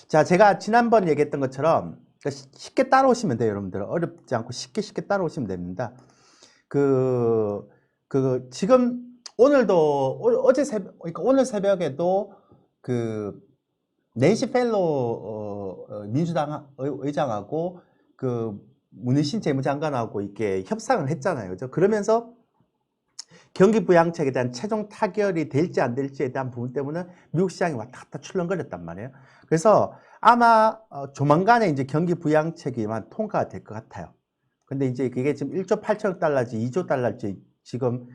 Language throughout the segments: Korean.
자, 제가 지난번 얘기했던 것처럼 쉽게 따라오시면 돼요, 여러분들. 어렵지 않고 쉽게 따라오시면 됩니다. 지금 오늘도 그러니까 오늘 새벽에도 그 낸시 펠로 민주당 의장하고 그 문희신 재무장관하고 이렇게 협상을 했잖아요, 그죠? 그러면서 경기 부양책에 대한 최종 타결이 될지 안 될지에 대한 부분 때문에 미국 시장이 왔다 갔다 출렁거렸단 말이에요. 그래서 아마 조만간에 이제 경기 부양책이만 통과가 될 것 같아요. 근데 이제 그게 지금 1조 8천억 달러지 2조 달러지 지금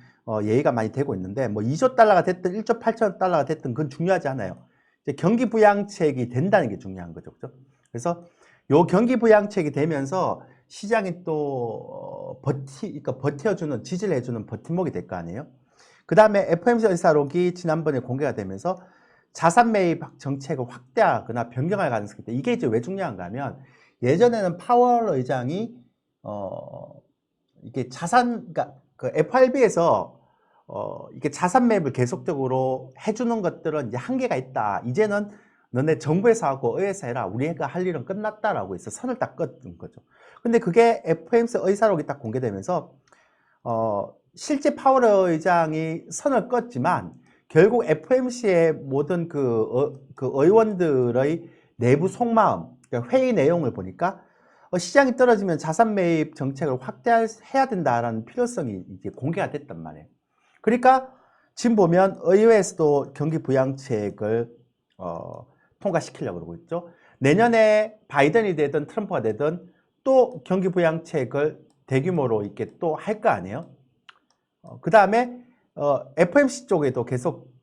얘기가 많이 되고 있는데, 뭐 2조 달러가 됐든 1조 8천억 달러가 됐든 그건 중요하지 않아요. 이제 경기 부양책이 된다는 게 중요한 거죠, 그죠? 그래서 요 경기 부양책이 되면서 시장이 또 그러니까 버텨주는, 지지를 해주는 버팀목이 될 거 아니에요. 그 다음에 FOMC 의사록이 지난번에 공개가 되면서 자산 매입 정책을 확대하거나 변경할 가능성이 있다. 이게 이제 왜 중요한가 하면, 예전에는 파월 의장이 이게 그러니까 그 FRB에서 이게 자산 매입을 계속적으로 해주는 것들은 이제 한계가 있다. 이제는 너네 정부에서 하고 의회에서 해라. 우리가 할 일은 끝났다라고 해서 선을 딱 긋는 거죠. 근데 그게 FOMC 의사록이 딱 공개되면서 실제 파월 의장이 선을 껐지만 결국 FOMC의 모든 그 의원들의 내부 속마음, 그러니까 회의 내용을 보니까 시장이 떨어지면 자산 매입 정책을 확대해야 된다라는 필요성이 이제 공개가 됐단 말이에요. 그러니까 지금 보면 의회에서도 경기 부양책을 통과시키려고 그러고 있죠. 내년에 바이든이 되든 트럼프가 되든 또 경기 부양책을 대규모로 이렇게 또 할 거 아니에요. 그 다음에 FOMC 쪽에도 계속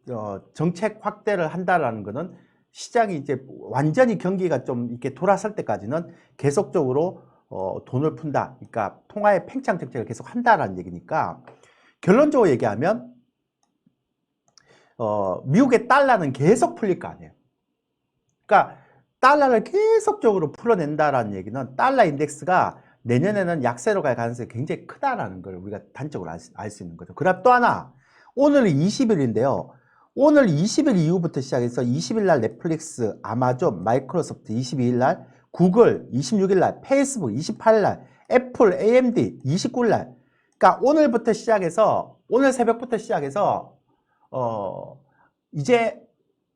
정책 확대를 한다라는 거는 시장이 이제 완전히 경기가 좀 이렇게 돌아설 때까지는 계속적으로 돈을 푼다. 그러니까 통화의 팽창 정책을 계속 한다라는 얘기니까, 결론적으로 얘기하면 미국의 달러는 계속 풀릴 거 아니에요. 그러니까 달러를 계속적으로 풀어낸다라는 얘기는 달러 인덱스가 내년에는 약세로 갈 가능성이 굉장히 크다라는 걸 우리가 단적으로 알 수 있는 거죠. 그다음 또 하나, 오늘이 20일인데요. 오늘 20일 이후부터 시작해서 20일 날 넷플릭스, 아마존, 마이크로소프트, 22일 날 구글, 26일 날 페이스북, 28일 날 애플, AMD, 29일 날, 그러니까 오늘부터 시작해서, 오늘 새벽부터 시작해서 이제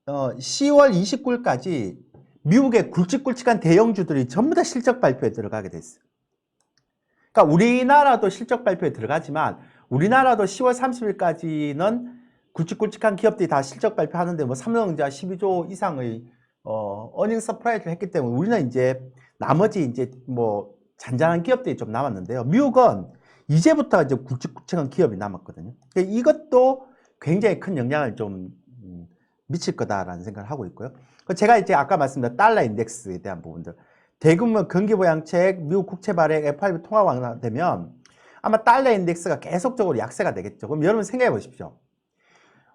10월 29일까지 미국의 굵직굵직한 대형주들이 전부 다 실적 발표에 들어가게 됐어요. 그러니까 우리나라도 실적 발표에 들어가지만, 우리나라도 10월 30일까지는 굵직굵직한 기업들이 다 실적 발표하는데, 뭐 삼성전자 12조 이상의 어닝 서프라이즈를 했기 때문에 우리는 이제 나머지 이제 뭐 잔잔한 기업들이 좀 남았는데요. 미국은 이제부터 이제 굵직굵직한 기업이 남았거든요. 그러니까 이것도 굉장히 큰 영향을 좀 미칠 거다라는 생각을 하고 있고요. 제가 이제 아까 말씀드린 달러 인덱스에 대한 부분들, 대규모 경기 부양책, 미국 국채 발행, FRB 통화 완화되면 아마 달러 인덱스가 계속적으로 약세가 되겠죠. 그럼 여러분 생각해 보십시오.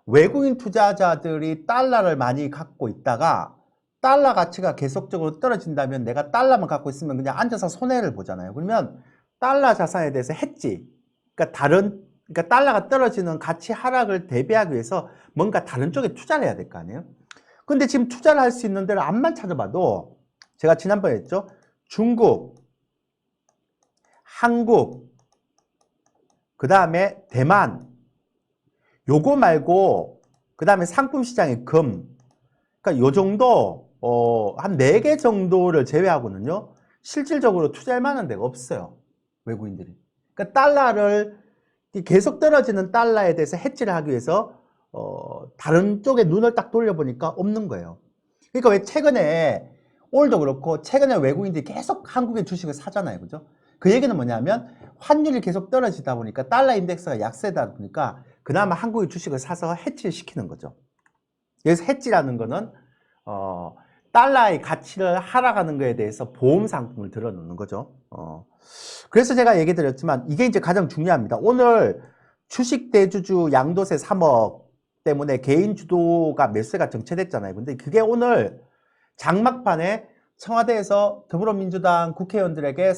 외국인 투자자들이 달러를 많이 갖고 있다가 달러 가치가 계속적으로 떨어진다면 내가 달러만 갖고 있으면 그냥 앉아서 손해를 보잖아요. 그러면 달러 자산에 대해서 그러니까 달러가 떨어지는 가치 하락을 대비하기 위해서 뭔가 다른 쪽에 투자를 해야 될 거 아니에요. 근데 지금 투자를 할 수 있는 데를 암만 찾아봐도, 제가 지난번에 했죠. 중국, 한국, 그 다음에 대만, 요거 말고 그 다음에 상품 시장의 금, 그러니까 요 정도 한 4개 정도를 제외하고는요 실질적으로 투자할 만한 데가 없어요, 외국인들이. 그러니까 달러를 계속 떨어지는 달러에 대해서 해지를 하기 위해서 다른 쪽에 눈을 딱 돌려보니까 없는 거예요. 그러니까 왜 최근에, 오늘도 그렇고 최근에 외국인들이 계속 한국의 주식을 사잖아요, 그죠? 그 얘기는 뭐냐면 환율이 계속 떨어지다 보니까 달러 인덱스가 약세다 보니까 그나마 한국의 주식을 사서 해지를 시키는 거죠. 그래서 해지라는 거는 달러의 가치를 하락하는 거에 대해서 보험 상품을 들어놓는 거죠. 그래서 제가 얘기 드렸지만 이게 이제 가장 중요합니다. 오늘 주식 대주주 양도세 3억 때문에 개인 주도가 매수세가 정체됐잖아요. 근데 그게 오늘 장막판에 청와대에서 더불어민주당 국회의원들에게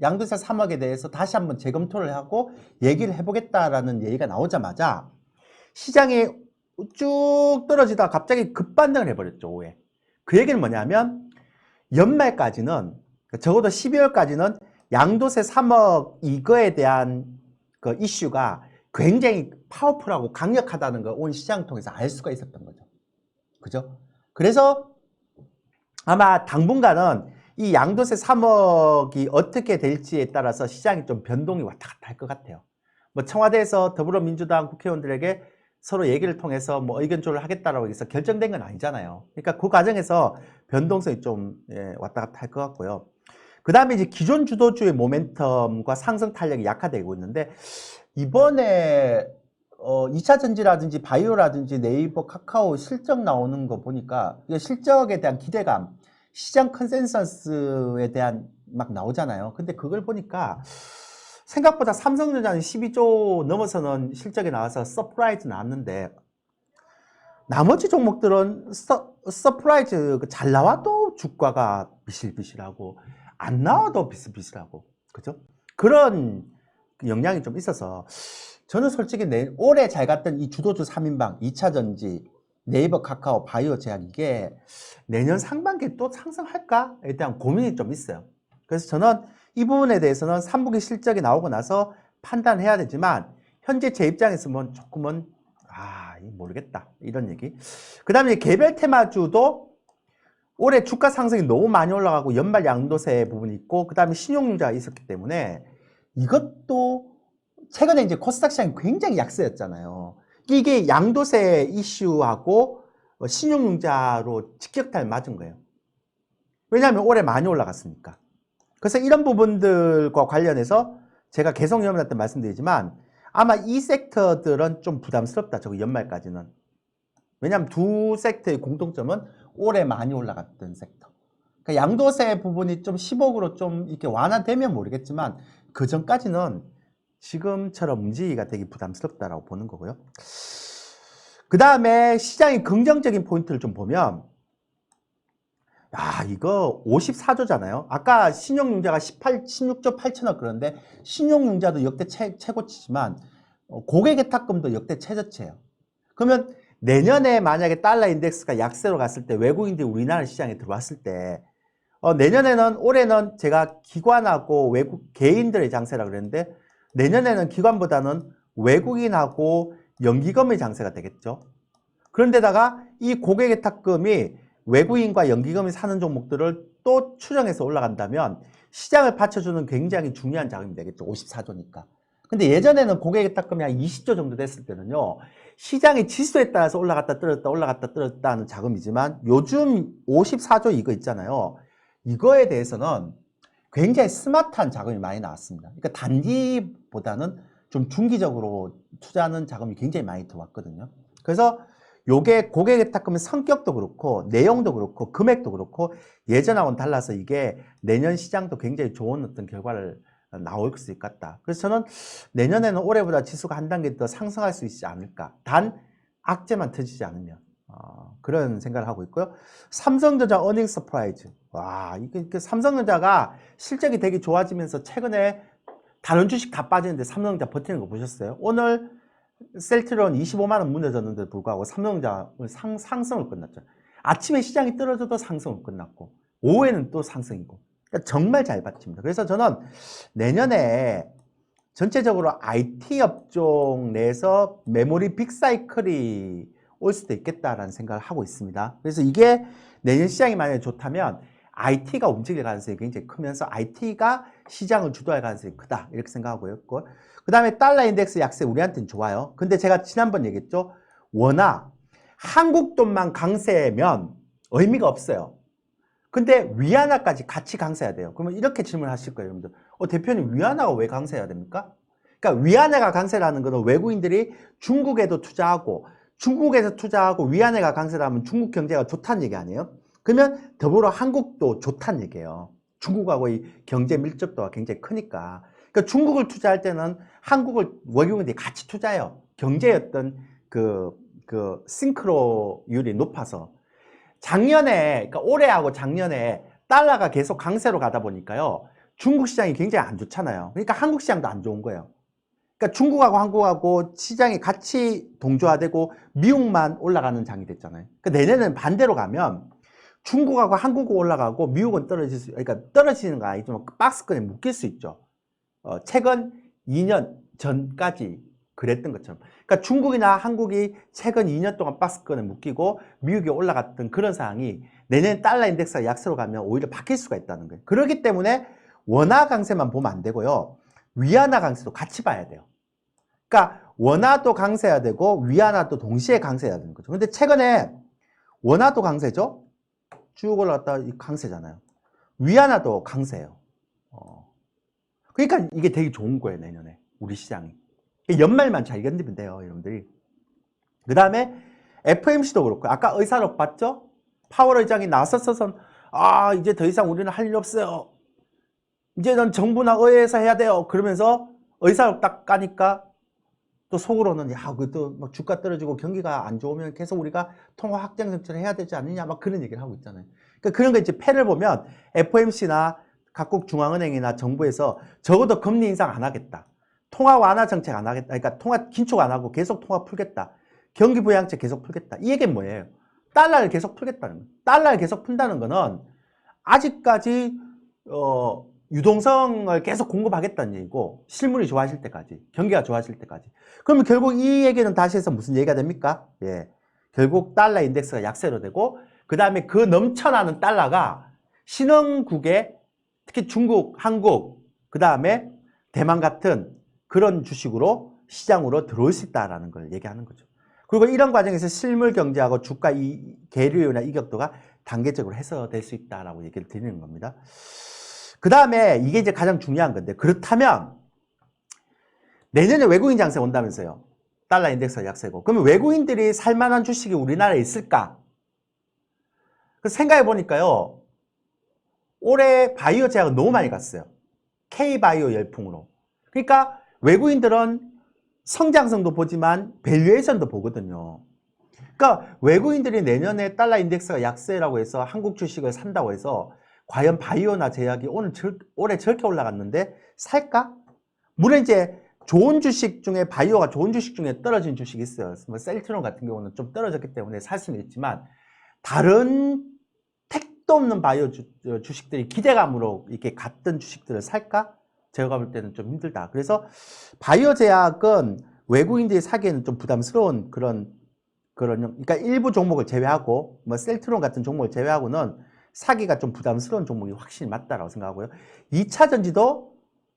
양도세 3억에 대해서 다시 한번 재검토를 하고 얘기를 해보겠다라는 얘기가 나오자마자 시장이 쭉 떨어지다가 갑자기 급반등을 해버렸죠, 오후에. 그 얘기는 뭐냐면 연말까지는 적어도 12월까지는 양도세 3억 이거에 대한 그 이슈가 굉장히 파워풀하고 강력하다는 걸 온 시장 통해서 알 수가 있었던 거죠. 그죠? 그래서 아마 당분간은 이 양도세 3억이 어떻게 될지에 따라서 시장이 좀 변동이 왔다 갔다 할 것 같아요. 뭐 청와대에서 더불어민주당 국회의원들에게 서로 얘기를 통해서 뭐 의견 조율을 하겠다라고 해서 결정된 건 아니잖아요. 그러니까 그 과정에서 변동성이 좀 왔다 갔다 할 것 같고요. 그 다음에 이제 기존 주도주의 모멘텀과 상승 탄력이 약화되고 있는데 이번에 2차 전지라든지 바이오라든지 네이버, 카카오 실적 나오는 거 보니까 실적에 대한 기대감, 시장 컨센서스에 대한 막 나오잖아요. 근데 그걸 보니까 생각보다 삼성전자는 12조 넘어서는 실적이 나와서 서프라이즈 나왔는데 나머지 종목들은 서프라이즈 잘 나와도 주가가 비실비실하고 안 나와도 비실비실하고 그죠? 그런 영향이 좀 있어서 저는 솔직히 올해 잘 갔던 이 주도주 3인방 2차전지 네이버, 카카오, 바이오, 제약 이게 내년 상반기에 또 상승할까에 대한 고민이 좀 있어요. 그래서 저는 이 부분에 대해서는 3분기 실적이 나오고 나서 판단해야 되지만 현재 제 입장에서는 조금은 모르겠다 이런 얘기. 그 다음에 개별 테마주도 올해 주가 상승이 너무 많이 올라가고 연말 양도세 부분이 있고 그 다음에 신용융자가 있었기 때문에 이것도 최근에 이제 코스닥 시장이 굉장히 약세였잖아요. 이게 양도세 이슈하고 신용융자로 직격탄을 맞은 거예요. 왜냐하면 올해 많이 올라갔으니까. 그래서 이런 부분들과 관련해서 제가 계속 여러분한테 말씀드리지만 아마 이 섹터들은 좀 부담스럽다. 저거 연말까지는. 왜냐하면 두 섹터의 공통점은 올해 많이 올라갔던 섹터. 그러니까 양도세 부분이 좀 10억으로 좀 이렇게 완화되면 모르겠지만 그 전까지는 지금처럼 움직이기가 되게 부담스럽다라고 보는 거고요. 그 다음에 시장의 긍정적인 포인트를 좀 보면 이거 54조잖아요. 아까 신용융자가 16조 8천억 그런데 신용융자도 역대 최고치지만 고객예탁금도 역대 최저치예요. 그러면 내년에 만약에 달러 인덱스가 약세로 갔을 때 외국인들이 우리나라 시장에 들어왔을 때 내년에는 올해는 제가 기관하고 외국 개인들의 장세라 그랬는데 내년에는 기관보다는 외국인하고 연기금의 장세가 되겠죠. 그런데다가 이 고객예탁금이 외국인과 연기금이 사는 종목들을 또 추정해서 올라간다면 시장을 받쳐주는 굉장히 중요한 자금이 되겠죠. 54조니까. 근데 예전에는 고객예탁금이 한 20조 정도 됐을 때는요. 시장의 지수에 따라서 올라갔다 떨어졌다 올라갔다 떨어졌다 하는 자금이지만 요즘 54조 이거 있잖아요. 이거에 대해서는 굉장히 스마트한 자금이 많이 나왔습니다. 그러니까 단기보다는 좀 중기적으로 투자하는 자금이 굉장히 많이 들어왔거든요. 그래서 요게 고객예탁금의 성격도 그렇고 내용도 그렇고 금액도 그렇고 예전하고는 달라서 이게 내년 시장도 굉장히 좋은 어떤 결과를 나올 수 있겠다. 그래서 저는 내년에는 올해보다 지수가 한 단계 더 상승할 수 있지 않을까. 단 악재만 터지지 않으면 그런 생각을 하고 있고요. 삼성전자 어닝 서프라이즈. 이게 삼성전자가 실적이 되게 좋아지면서 최근에 다른 주식 다 빠지는데 삼성전자 버티는 거 보셨어요? 오늘 셀트리온 25만 원 무너졌는데 불구하고 삼성전자 상승을 끝났죠. 아침에 시장이 떨어져도 상승을 끝났고 오후에는 또 상승이고 그러니까 정말 잘 받칩니다. 그래서 저는 내년에 전체적으로 IT 업종 내에서 메모리 빅사이클이 올 수도 있겠다라는 생각을 하고 있습니다. 그래서 이게 내년 시장이 만약에 좋다면 IT가 움직일 가능성이 굉장히 크면서 IT가 시장을 주도할 가능성이 크다 이렇게 생각하고 있고 그 다음에 달러 인덱스 약세 우리한테는 좋아요. 근데 제가 지난번 얘기했죠. 워낙 한국 돈만 강세면 의미가 없어요. 근데 위안화까지 같이 강세해야 돼요. 그러면 이렇게 질문하실 거예요, 여러분들. 대표님 위안화가 왜 강세해야 됩니까? 그러니까 위안화가 강세라는 것은 외국인들이 중국에도 투자하고 중국에서 투자하고 위안화가 강세라면 중국 경제가 좋다는 얘기 아니에요? 그러면 더불어 한국도 좋다는 얘기예요. 중국하고의 경제 밀접도가 굉장히 크니까. 그러니까 중국을 투자할 때는 한국을 외국인들이 같이 투자해요. 경제의 어떤 그 싱크로율이 높아서. 작년에, 그러니까 올해하고 작년에 달러가 계속 강세로 가다 보니까요. 중국 시장이 굉장히 안 좋잖아요. 그러니까 한국 시장도 안 좋은 거예요. 그러니까 중국하고 한국하고 시장이 같이 동조화되고 미국만 올라가는 장이 됐잖아요. 그러니까 내년에는 반대로 가면 중국하고 한국은 올라가고 미국은 그러니까 떨어지는 거 아니지만 박스권에 묶일 수 있죠. 최근 2년 전까지 그랬던 것처럼. 그러니까 중국이나 한국이 최근 2년 동안 박스권에 묶이고 미국이 올라갔던 그런 상황이 내년 달러 인덱스가 약세로 가면 오히려 바뀔 수가 있다는 거예요. 그렇기 때문에 원화 강세만 보면 안 되고요. 위안화 강세도 같이 봐야 돼요. 그러니까 원화도 강세해야 되고 위안화도 동시에 강세해야 되는 거죠. 근데 최근에 원화도 강세죠. 쭉 올라갔다 강세잖아요. 위안화도 강세예요. 그러니까 이게 되게 좋은 거예요, 내년에 우리 시장이. 연말만 잘 견디면 돼요, 여러분들이. 그 다음에 FMC도 그렇고 아까 의사록 봤죠? 파월 의장이 나섰어서 이제 더 이상 우리는 할 일 없어요. 이제는 정부나 의회에서 해야 돼요. 그러면서 의사록 딱 까니까 또 속으로는 그또 막 주가 떨어지고 경기가 안 좋으면 계속 우리가 통화 확장 정책을 해야 되지 않느냐 막 그런 얘기를 하고 있잖아요. 그러니까 그런 거 이제 패를 보면 FOMC나 각국 중앙은행이나 정부에서 적어도 금리 인상 안 하겠다. 통화 완화 정책 안 하겠다. 그러니까 통화 긴축 안 하고 계속 통화 풀겠다. 경기 부양책 계속 풀겠다. 이 얘기는 뭐예요? 달러를 계속 풀겠다는 거예요. 달러를 계속 푼다는 거는 아직까지 유동성을 계속 공급하겠다는 얘기고 실물이 좋아질 때까지, 경기가 좋아질 때까지. 그러면 결국 이 얘기는 다시 해서 무슨 얘기가 됩니까? 예, 결국 달러 인덱스가 약세로 되고 그 다음에 그 넘쳐나는 달러가 신흥국에 특히 중국, 한국, 그 다음에 대만 같은 그런 주식으로 시장으로 들어올 수 있다는 걸 얘기하는 거죠. 그리고 이런 과정에서 실물 경제하고 주가 계류나 이격도가 단계적으로 해소될 수 있다라고 얘기를 드리는 겁니다. 그 다음에 이게 이제 가장 중요한 건데, 그렇다면 내년에 외국인 장세 온다면서요. 달러 인덱스가 약세고. 그러면 외국인들이 살만한 주식이 우리나라에 있을까? 그 생각해 보니까요. 올해 바이오 제약은 너무 많이 갔어요. K바이오 열풍으로. 그러니까 외국인들은 성장성도 보지만 밸류에이션도 보거든요. 그러니까 외국인들이 내년에 달러 인덱스가 약세라고 해서 한국 주식을 산다고 해서 과연 바이오나 제약이 올해 저렇게 올라갔는데 살까? 물론 이제 좋은 주식 중에 바이오가 좋은 주식 중에 떨어진 주식이 있어요. 뭐 셀트론 같은 경우는 좀 떨어졌기 때문에 살 수는 있지만 다른 택도 없는 바이오 주식들이 기대감으로 이렇게 갔던 주식들을 살까? 제가 볼 때는 좀 힘들다. 그래서 바이오 제약은 외국인들이 사기에는 좀 부담스러운 그러니까 일부 종목을 제외하고 뭐 셀트론 같은 종목을 제외하고는 사기가 좀 부담스러운 종목이 확실히 맞다라고 생각하고요. 2차 전지도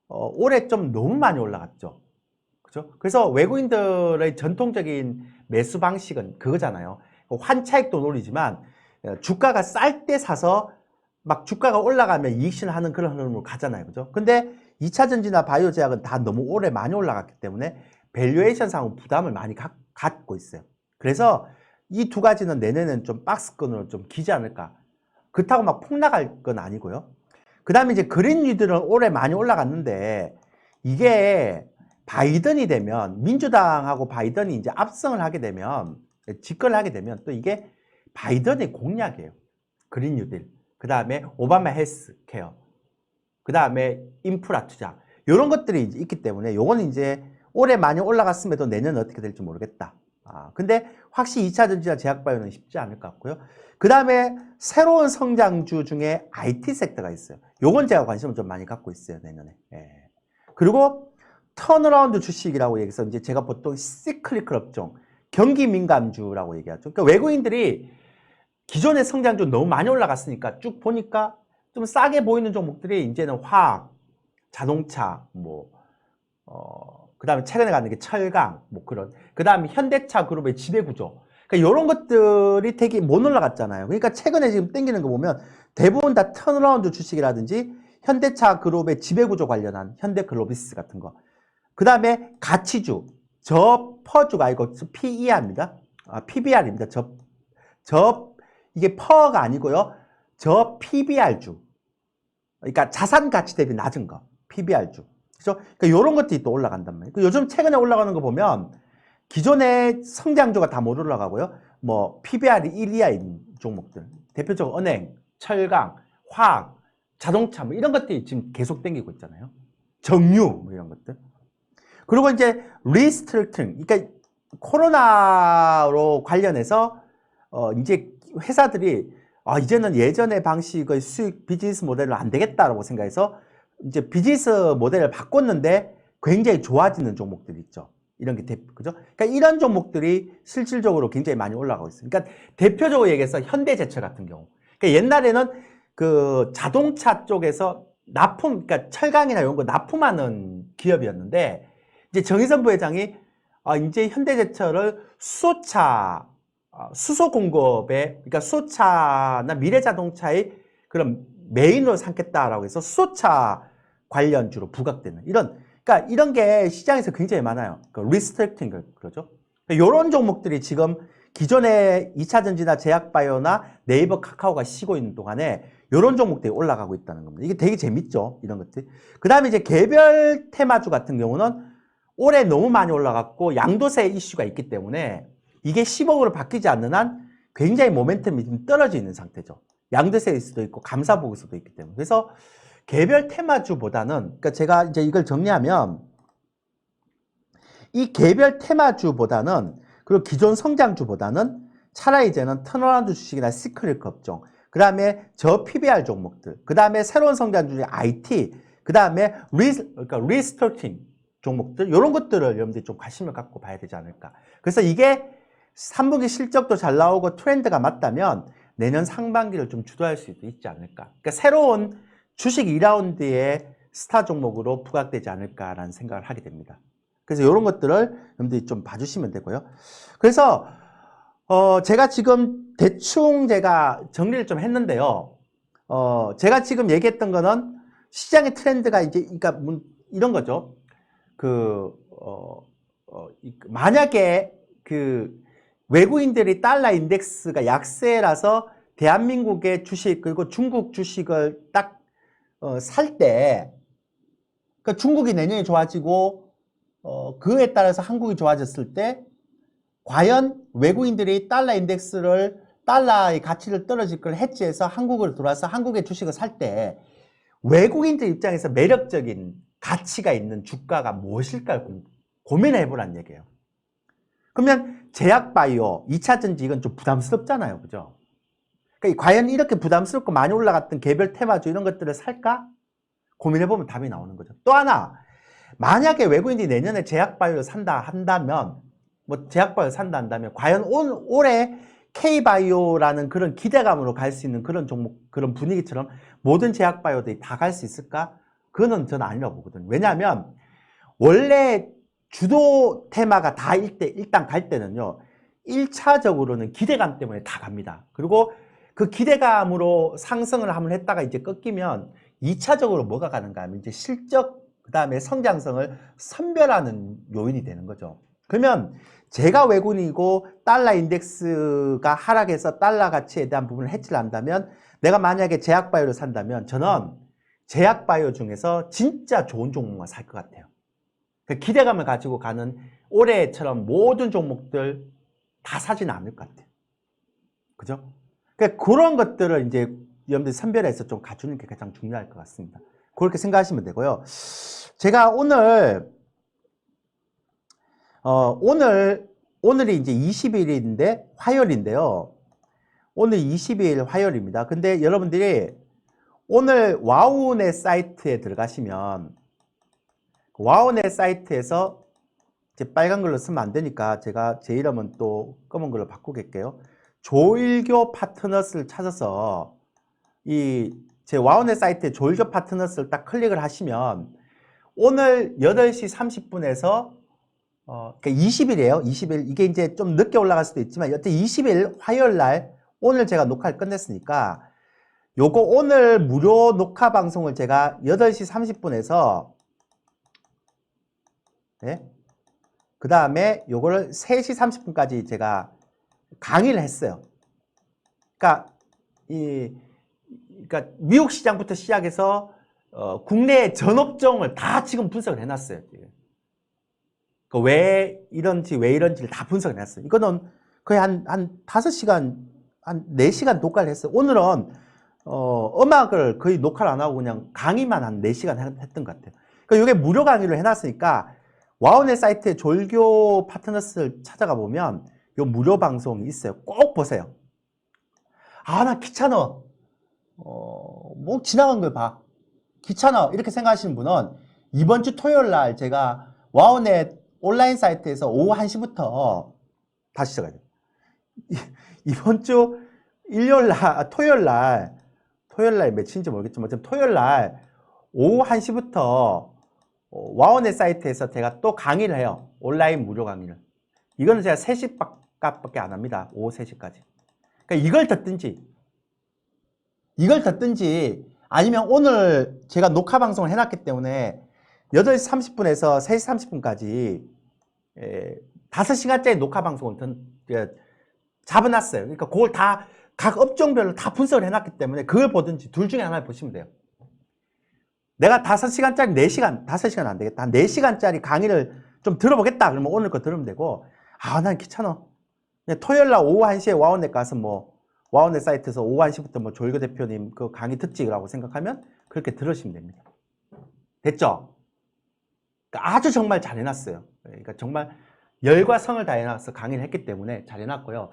올해 좀 너무 많이 올라갔죠. 그죠? 그래서 외국인들의 전통적인 매수 방식은 그거잖아요. 환차익도 노리지만 주가가 쌀 때 사서 막 주가가 올라가면 이익실하는 그런 흐름으로 가잖아요. 그죠? 근데 2차 전지나 바이오 제약은 다 너무 오래 많이 올라갔기 때문에 밸류에이션 상으로 부담을 많이 갖고 있어요. 그래서 이 두 가지는 내년에는 좀 박스권으로 좀 기지 않을까. 그렇다고 막 폭락할 건 아니고요. 그 다음에 이제 그린뉴딜은 올해 많이 올라갔는데 이게 바이든이 되면 민주당하고 바이든이 이제 압승을 하게 되면 집권을 하게 되면 또 이게 바이든의 공약이에요. 그린뉴딜. 그 다음에 오바마 헬스케어. 그 다음에 인프라 투자. 이런 것들이 이제 있기 때문에 요거는 이제 올해 많이 올라갔음에도 내년은 어떻게 될지 모르겠다. 근데 확실히 2차 전지나 제약바이오는 쉽지 않을 것 같고요. 그 다음에 새로운 성장주 중에 IT 섹터가 있어요. 요건 제가 관심을 좀 많이 갖고 있어요, 내년에. 예. 그리고 턴어라운드 주식이라고 얘기해서 이제 제가 보통 시클리컬 업종, 경기 민감주라고 얘기하죠. 그러니까 외국인들이 기존의 성장주 너무 많이 올라갔으니까 쭉 보니까 좀 싸게 보이는 종목들이 이제는 화학, 자동차, 그 다음에 최근에 가는 게 철강, 그 다음에 현대차 그룹의 지배구조. 그러니까 이런 것들이 되게 못 올라갔잖아요. 그러니까 최근에 지금 땡기는 거 보면 대부분 다 턴어라운드 주식이라든지 현대차 그룹의 지배구조 관련한 현대글로비스 같은 거. 그 다음에 가치주, 저퍼주가 아니고 PER입니다. PBR입니다. 이게 퍼가 아니고요. 저 PBR주. 그러니까 자산 가치 대비 낮은 거. PBR주. 그죠? 그러니까 이런 것들이 또 올라간단 말이에요. 요즘 최근에 올라가는 거 보면 기존의 성장주가 다 못 올라가고요. PBR이 1, 이하인 종목들. 대표적으로 은행, 철강, 화학, 자동차 이런 것들이 지금 계속 땡기고 있잖아요. 정유 이런 것들. 그리고 이제 리스트럭처링. 그러니까 코로나로 관련해서 이제 회사들이 이제는 예전의 방식의 수익 비즈니스 모델은 안 되겠다라고 생각해서 이제 비즈니스 모델을 바꿨는데 굉장히 좋아지는 종목들이 있죠. 이런 게 그죠? 그러니까 이런 종목들이 실질적으로 굉장히 많이 올라가고 있어요. 그러니까 대표적으로 얘기해서 현대제철 같은 경우. 그러니까 옛날에는 그 자동차 쪽에서 그러니까 철강이나 이런 거 납품하는 기업이었는데, 이제 정의선 부회장이 이제 현대제철을 수소차, 수소 공급에, 그러니까 수소차나 미래자동차의 그런 메인으로 삼겠다라고 해서 수소차 관련주로 부각되는 그러니까 이런 게 시장에서 굉장히 많아요. 그 리스트릭팅 그러죠. 이런 종목들이 지금 기존의 2차전지나 제약바이오나 네이버 카카오가 쉬고 있는 동안에 이런 종목들이 올라가고 있다는 겁니다. 이게 되게 재밌죠. 이런 것들. 그 다음에 이제 개별 테마주 같은 경우는 올해 너무 많이 올라갔고 양도세 이슈가 있기 때문에 이게 10억으로 바뀌지 않는 한 굉장히 모멘텀이 좀 떨어져 있는 상태죠. 양도세일 수도 있고 감사보고서도 있기 때문에. 그래서 개별 테마주보다는, 그러니까 제가 이제 이걸 정리하면 이 개별 테마주보다는, 그리고 기존 성장주보다는 차라리 이제는 턴어라운드 주식이나 시크릿 업종, 그 다음에 저 PBR 종목들, 그 다음에 새로운 성장주 중에 IT, 그 다음에 그러니까 리스토킹 종목들, 이런 것들을 여러분들이 좀 관심을 갖고 봐야 되지 않을까. 그래서 이게 3분기 실적도 잘 나오고 트렌드가 맞다면 내년 상반기를 좀 주도할 수도 있지 않을까. 그러니까 새로운 주식 2라운드의 스타 종목으로 부각되지 않을까라는 생각을 하게 됩니다. 그래서 이런 것들을 여러분들이 좀 봐주시면 되고요. 그래서 제가 지금 대충 제가 정리를 좀 했는데요. 제가 지금 얘기했던 거는 시장의 트렌드가 이제 그러니까 이런 거죠. 만약에 외국인들이 달러 인덱스가 약세라서 대한민국의 주식 그리고 중국 주식을 딱 살 때, 그러니까 중국이 내년에 좋아지고 그에 따라서 한국이 좋아졌을 때 과연 외국인들이 달러 인덱스를 달러의 가치를 떨어질 걸 해지해서 한국으로 들어와서 한국의 주식을 살 때 외국인들 입장에서 매력적인 가치가 있는 주가가 무엇일까요? 고민해 보란 얘기예요. 그러면 제약바이오, 2차전지 이건 좀 부담스럽잖아요. 그죠? 그러니까 과연 이렇게 부담스럽고 많이 올라갔던 개별 테마주 이런 것들을 살까? 고민해보면 답이 나오는 거죠. 또 하나, 만약에 외국인들이 내년에 제약바이오를 산다 한다면, 과연 올해 K바이오라는 그런 기대감으로 갈 수 있는 그런 종목, 그런 분위기처럼 모든 제약바이오들이 다 갈 수 있을까? 그거는 저는 아니라고 보거든요. 왜냐하면 원래 주도 테마가 다 일단 갈 때는요, 1차적으로는 기대감 때문에 다 갑니다. 그리고 그 기대감으로 상승을 한번 했다가 이제 꺾이면 2차적으로 뭐가 가는가 하면 이제 실적, 그 다음에 성장성을 선별하는 요인이 되는 거죠. 그러면 제가 외국인이고 달러 인덱스가 하락해서 달러 가치에 대한 부분을 해치를 한다면 내가 만약에 제약바이오를 산다면 저는 제약바이오 중에서 진짜 좋은 종목만 살 것 같아요. 기대감을 가지고 가는 올해처럼 모든 종목들 다 사지는 않을 것 같아요. 그죠? 그런 것들을 이제 여러분들이 선별해서 좀 갖추는 게 가장 중요할 것 같습니다. 그렇게 생각하시면 되고요. 제가 오늘이 이제 20일인데 화요일인데요. 오늘 22일 화요일입니다. 근데 여러분들이 오늘 와우넷 사이트에 들어가시면 와우넷 사이트에서 이제 빨간 걸로 쓰면 안 되니까 제가 제 이름은 또 검은 걸로 바꾸겠게요. 조일교 파트너스를 찾아서 제 와우넷 사이트에 조일교 파트너스를 딱 클릭을 하시면 오늘 8시 30분에서 그러니까 20일이에요. 20일. 이게 이제 좀 늦게 올라갈 수도 있지만 여튼 20일 화요일 날 오늘 제가 녹화를 끝냈으니까 요거 오늘 무료 녹화 방송을 제가 8시 30분에서 네? 그 다음에 요거를 3시 30분까지 제가 강의를 했어요. 그러니까 미국 시장부터 시작해서 국내 전업종을 다 지금 분석을 해놨어요. 왜 이런지를 다 분석을 해놨어요. 이거는 거의 한 5시간, 한 4시간 녹화를 했어요. 오늘은 음악을 거의 녹화를 안 하고 그냥 강의만 한 4시간 했던 것 같아요. 그러니까 이게 무료 강의를 해놨으니까 와우넷 사이트에 졸교 파트너스를 찾아가 보면 이 무료 방송이 있어요. 꼭 보세요. 아, 나 귀찮아. 뭐 지나간 걸 봐. 귀찮아. 이렇게 생각하시는 분은 이번 주 토요일 날 제가 와우넷 온라인 사이트에서 오후 1시부터 다시 시작해야 돼요. 이번 주 일요일 날, 토요일 날 며칠인지 모르겠지만, 지금 토요일 날 오후 1시부터 와우넷 사이트에서 제가 또 강의를 해요. 온라인 무료 강의를. 이거는 제가 3시밖에 안 합니다. 오후 3시까지. 그러니까 이걸 듣든지 아니면 오늘 제가 녹화 방송을 해놨기 때문에 8시 30분에서 3시 30분까지 5시간짜리 녹화 방송을 잡아놨어요. 그러니까 그걸 다 각 업종별로 다 분석을 해놨기 때문에 그걸 보든지 둘 중에 하나를 보시면 돼요. 내가 5시간짜리 4시간, 5시간 안 되겠다. 한 4시간짜리 강의를 좀 들어보겠다. 그러면 오늘 거 들으면 되고, 아, 난 귀찮아. 토요일 날 오후 1시에 와우넷 가서 와우넷 사이트에서 오후 1시부터 조일교 대표님 그 강의 듣지라고 생각하면 그렇게 들으시면 됩니다. 됐죠? 그러니까 아주 정말 잘 해놨어요. 그러니까 정말 열과 성을 다해놔서 강의를 했기 때문에 잘 해놨고요.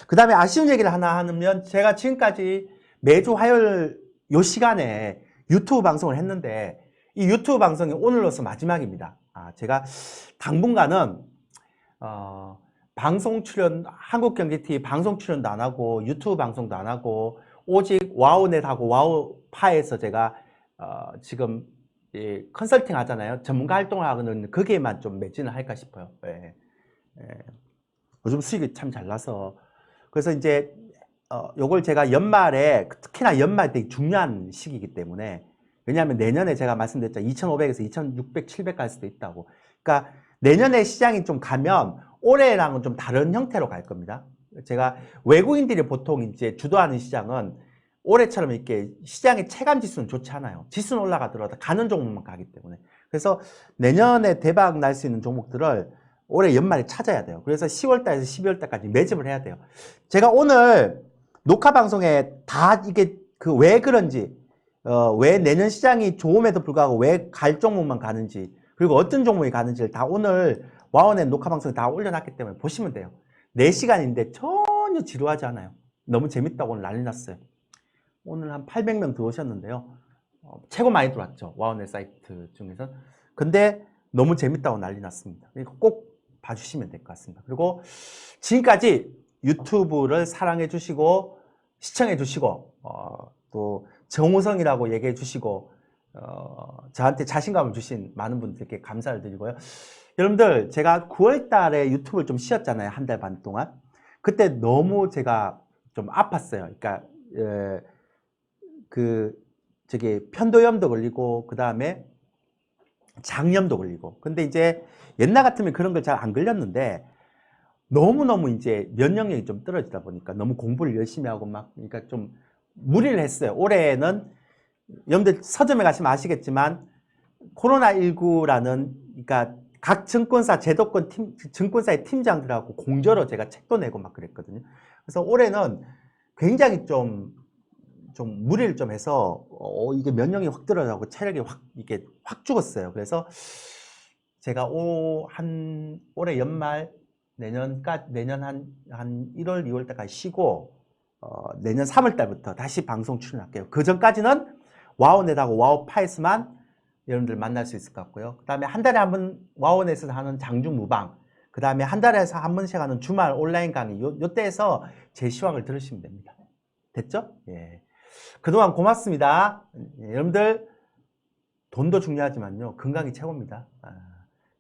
그 다음에 아쉬운 얘기를 하나 하면 제가 지금까지 매주 화요일 요 시간에 유튜브 방송을 했는데 이 유튜브 방송이 오늘로서 마지막입니다. 제가 당분간은 방송 출연, 한국경제TV 방송 출연도 안 하고 유튜브 방송도 안 하고 오직 와우넷하고 와우파에서 제가 지금 컨설팅 하잖아요. 전문가 활동을 하고는 거기에만 좀 매진을 할까 싶어요. 요즘 수익이 참 잘 나서. 그래서 이제 요걸 제가 연말에, 특히나 연말 되게 중요한 시기이기 때문에, 왜냐하면 내년에 제가 말씀드렸죠. 2,500에서 2,600, 700 갈 수도 있다고. 그러니까 내년에 시장이 좀 가면 올해랑은 좀 다른 형태로 갈 겁니다. 제가 외국인들이 보통 이제 주도하는 시장은 올해처럼 이렇게 시장의 체감 지수는 좋지 않아요. 지수는 올라가더라도 가는 종목만 가기 때문에. 그래서 내년에 대박 날 수 있는 종목들을 올해 연말에 찾아야 돼요. 그래서 10월달에서 12월달까지 매집을 해야 돼요. 제가 오늘 녹화 방송에 다 이게 왜 그런지, 왜 내년 시장이 좋음에도 불구하고 왜 갈 종목만 가는지, 그리고 어떤 종목이 가는지를 다 오늘 와우넷 녹화 방송에 다 올려놨기 때문에 보시면 돼요. 4시간인데 전혀 지루하지 않아요. 너무 재밌다고 오늘 난리 났어요. 오늘 한 800명 들어오셨는데요. 최고 많이 들어왔죠. 와우넷 사이트 중에서. 근데 너무 재밌다고 난리 났습니다. 그러니까 꼭 봐주시면 될 것 같습니다. 그리고 지금까지 유튜브를 사랑해 주시고 시청해 주시고 또 정우성이라고 얘기해 주시고 저한테 자신감을 주신 많은 분들께 감사를 드리고요. 여러분들 제가 9월 달에 유튜브를 좀 쉬었잖아요. 한 달 반 동안. 그때 너무 제가 좀 아팠어요. 그러니까 편도염도 걸리고 그 다음에 장염도 걸리고. 근데 이제 옛날 같으면 그런 걸 잘 안 걸렸는데 너무너무 이제 면역력이 좀 떨어지다 보니까 너무 공부를 열심히 하고 그러니까 좀 무리를 했어요. 올해는 여러분들 서점에 가시면 아시겠지만 코로나19라는, 그러니까 각 증권사 제도권 증권사의 팀장들하고 공저로 제가 책도 내고 막 그랬거든요. 그래서 올해는 굉장히 좀 무리를 좀 해서 이게 면역이 확 떨어져가고 체력이 이게 확 죽었어요. 그래서 제가 올해 연말 내년 한 1월 2월 때까지 쉬고 내년 3월 달부터 다시 방송 출연할게요. 그 전까지는 와우넷하고 와우파에서만 여러분들 만날 수 있을 것 같고요. 그 다음에 한 달에 한 번 와우넷에서 하는 장주 무방, 그 다음에 한 달에서 한 번씩 하는 주말 온라인 강의, 요때에서 제 시황을 들으시면 됩니다. 됐죠? 예. 그동안 고맙습니다. 여러분들 돈도 중요하지만요, 건강이 최고입니다.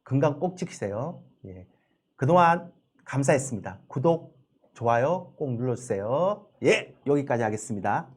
건강 꼭 지키세요. 예. 그동안 감사했습니다. 구독, 좋아요 꼭 눌러주세요. 예, 여기까지 하겠습니다.